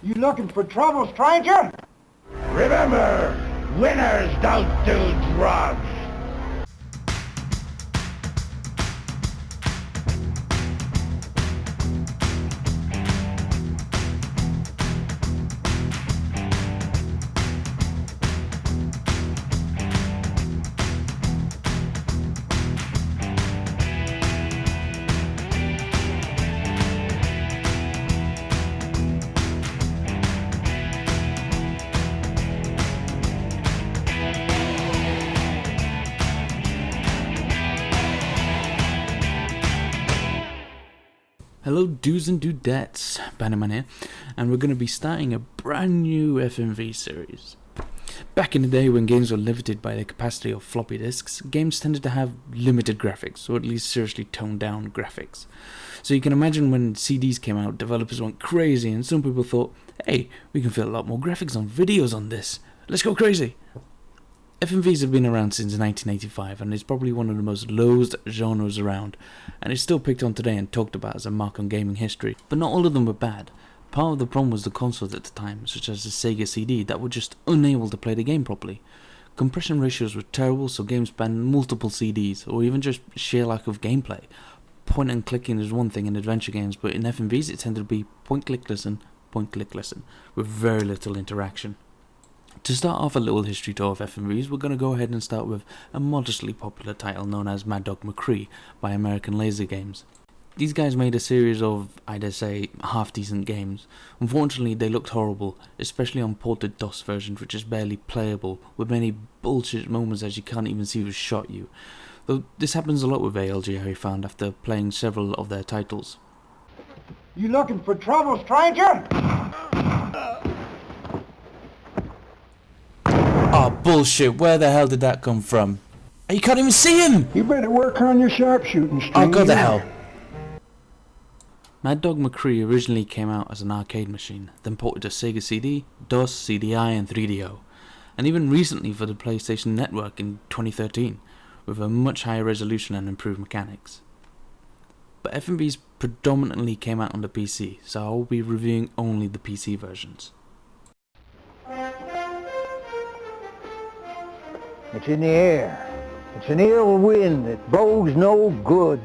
You looking for trouble, stranger? Remember, winners don't do drugs. Hello dudes and dudettes, Bandyman here, and we're going to be starting a brand new FMV series. Back in the day when games were limited by the capacity of floppy disks, games tended to have limited graphics, or at least seriously toned down graphics. So you can imagine when CDs came out, developers went crazy and some people thought, hey, we can fit a lot more graphics on videos on this, let's go crazy! FMVs have been around since 1985 and it's probably one of the most loathed genres around, and it's still picked on today and talked about as a mark on gaming history. But not all of them were bad. Part of the problem was the consoles at the time, such as the Sega CD, that were just unable to play the game properly. Compression ratios were terrible, so games spanned multiple CDs, or even just sheer lack of gameplay. Point and clicking is one thing in adventure games, but in FMVs it tended to be point click listen, with very little interaction. To start off a little history tour of FMVs, we're going to go ahead and start with a modestly popular title known as Mad Dog McCree by American Laser Games. These guys made a series of, I dare say, half-decent games. Unfortunately, they looked horrible, especially on ported DOS versions, which is barely playable, with many bullshit moments as you can't even see who shot you. Though this happens a lot with ALG, I found, after playing several of their titles. You looking for trouble, stranger? Oh bullshit, where the hell did that come from? You can't even see him! You better work on your sharpshooting, stranger. Oh god the hell. Mad Dog McCree originally came out as an arcade machine, then ported to Sega CD, DOS, CDI and 3DO, and even recently for the PlayStation Network in 2013, with a much higher resolution and improved mechanics. But FMVs predominantly came out on the PC, so I will be reviewing only the PC versions. It's in the air. It's an ill wind that bodes no good.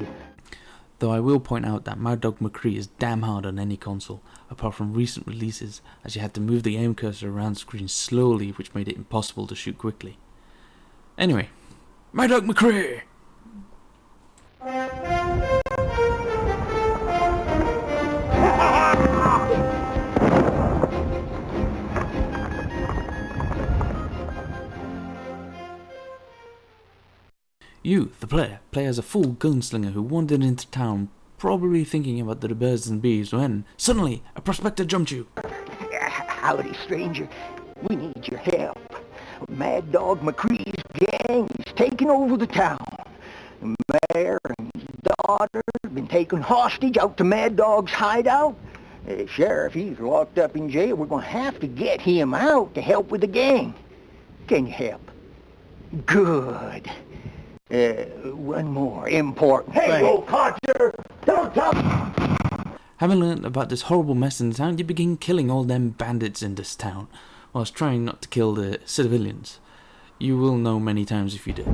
Though I will point out that Mad Dog McCree is damn hard on any console, apart from recent releases, as you had to move the aim cursor around the screen slowly, which made it impossible to shoot quickly. Anyway, Mad Dog McCree! You, the player, play as a fool gunslinger who wandered into town, probably thinking about the birds and bees, when suddenly a prospector jumped you. Howdy, stranger. We need your help. Mad Dog McCree's gang is taking over the town. The mayor and his daughter have been taken hostage out to Mad Dog's hideout. Sheriff, he's locked up in jail. We're going to have to get him out to help with the gang. Can you help? Good. One more important thing. Hey, you codger! Don't talk! Having learned about this horrible mess in the town, you begin killing all them bandits in this town, whilst trying not to kill the civilians. You will know many times if you did.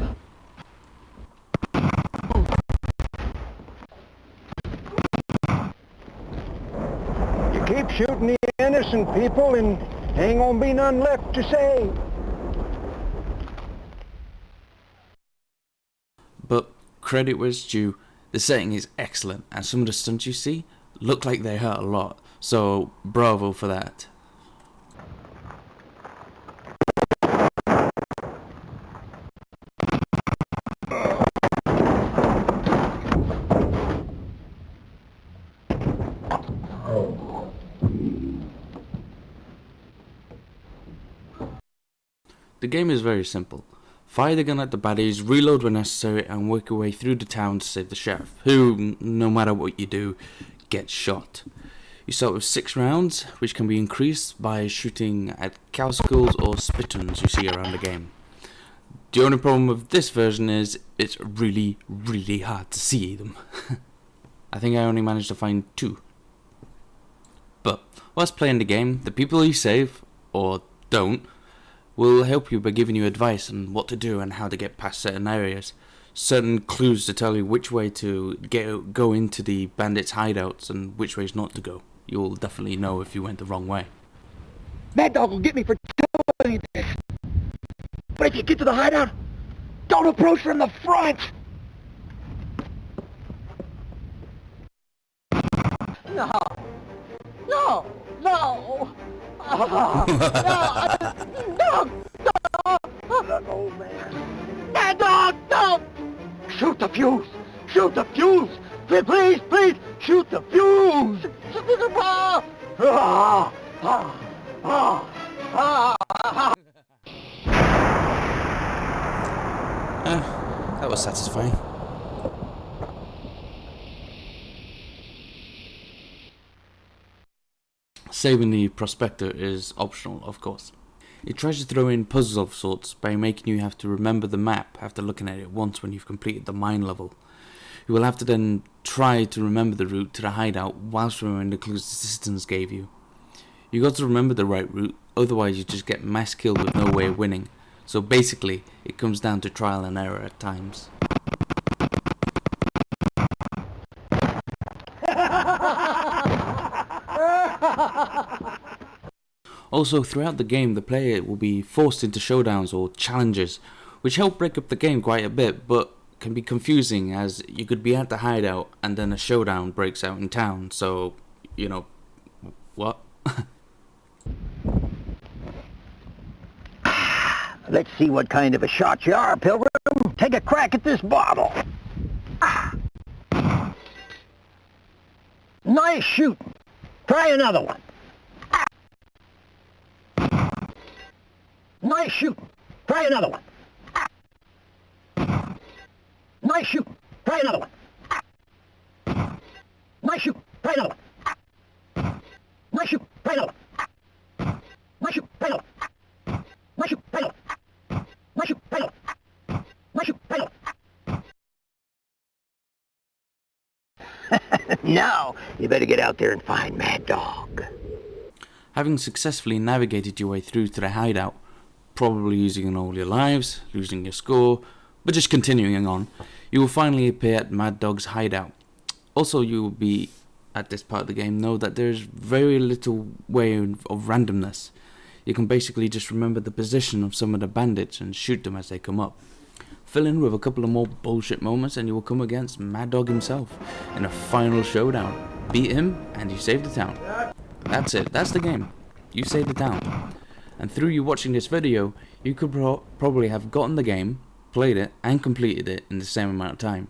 You keep shooting the innocent people and ain't gonna be none left to save. But credit where it's due, the setting is excellent, and some of the stunts you see look like they hurt a lot, so bravo for that. The game is very simple. Fire the gun at the baddies, reload when necessary, and work your way through the town to save the sheriff, who, no matter what you do, gets shot. You start with 6 rounds, which can be increased by shooting at cow skulls or spittoons you see around the game. The only problem with this version is it's really, really hard to see them. I think I only managed to find 2. But whilst playing the game, the people you save, or don't, will help you by giving you advice on what to do and how to get past certain areas. Certain clues to tell you which way to go into the bandits' hideouts and which ways not to go. You'll definitely know if you went the wrong way. Mad Dog will get me for telling you this. But if you get to the hideout, don't approach from the front! No! No! No! No, man. Mad Dog, no! Shoot the fuse! Shoot the fuse! Please, please, shoot the fuse! That was satisfying. Saving the prospector is optional, of course. It tries to throw in puzzles of sorts by making you have to remember the map after looking at it once when you've completed the mine level. You will have to then try to remember the route to the hideout whilst remembering the clues the citizens gave you. You got to remember the right route, otherwise you just get mass killed with no way of winning. So basically, it comes down to trial and error at times. Also, throughout the game, the player will be forced into showdowns or challenges, which help break up the game quite a bit, but can be confusing as you could be at the hideout and then a showdown breaks out in town, so, you know, what? Let's see what kind of a shot you are, Pilgrim. Take a crack at this bottle. Nice shooting. Try another one. Nice shooting. Try another one. Nice shooting. Try another one. Nice shooting. Try another one. Nice shooting. Try another one. Nice shooting. Try another one. Nice shooting. Try another one. Nice shooting. Try another one. Nice shooting. Try another one. Now, you better get out there and find Mad Dog. Having successfully navigated your way through to the hideout, probably using all your lives, losing your score, but just continuing on, you will finally appear at Mad Dog's hideout. Also, you will be, at this part of the game, know that there's very little way of randomness. You can basically just remember the position of some of the bandits and shoot them as they come up. Fill in with a couple of more bullshit moments and you will come against Mad Dog himself in a final showdown. Beat him and you save the town. That's it, that's the game. You save the town. And through you watching this video, you could probably have gotten the game, played it, and completed it in the same amount of time.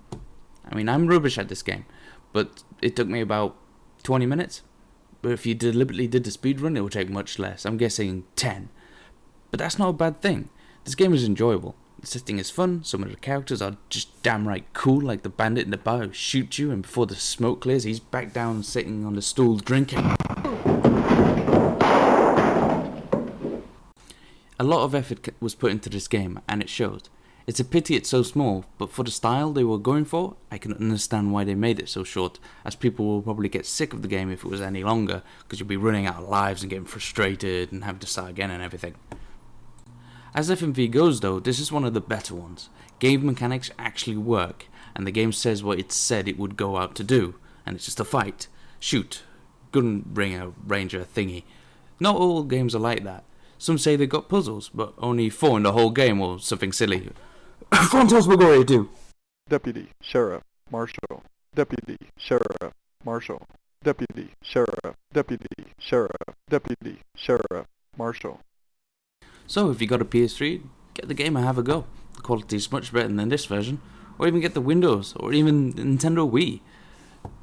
I mean, I'm rubbish at this game, but it took me about 20 minutes. But if you deliberately did the speedrun, it would take much less. I'm guessing 10. But that's not a bad thing. This game is enjoyable. The setting is fun, some of the characters are just damn right cool, like the bandit in the bar who shoots you and before the smoke clears, he's back down sitting on the stool drinking. A lot of effort was put into this game, and it shows. It's a pity it's so small, but for the style they were going for, I can understand why they made it so short, as people will probably get sick of the game if it was any longer, because you'll be running out of lives and getting frustrated and having to start again and everything. As FMV goes though, this is one of the better ones. Game mechanics actually work, and the game says what it said it would go out to do, and it's just a fight, shoot, gun ranger thingy. Not all games are like that. Some say they got puzzles, but only 4 in the whole game or something silly. Phantasmagoria 2. Deputy, Sheriff, Marshal. Deputy, Sheriff, Marshal. Deputy, Sheriff, Deputy, Sheriff, Deputy, Sheriff, Marshal. So if you got a PS3, get the game and have a go. The quality is much better than this version, or even get the Windows, or even Nintendo Wii.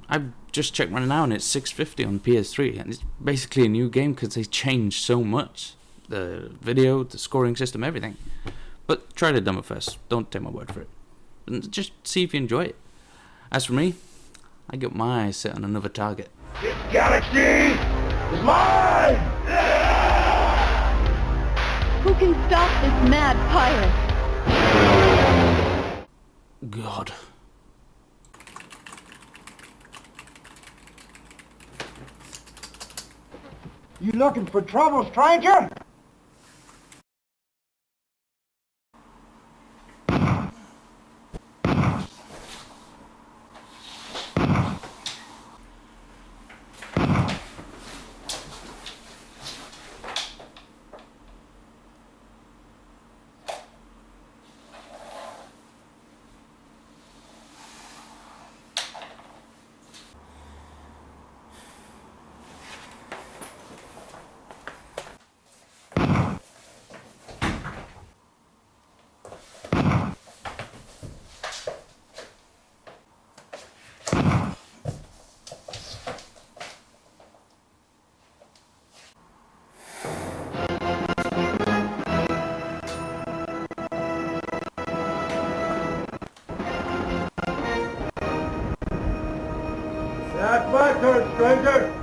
I've just checked right now and it's $6.50 on PS3, and it's basically a new game because they changed so much. The video, the scoring system, everything. But try the demo first, don't take my word for it. And just see if you enjoy it. As for me, I got my eyes set on another target. This galaxy is mine! Who can stop this mad pirate? God. You looking for trouble, stranger? That's my turn, stranger.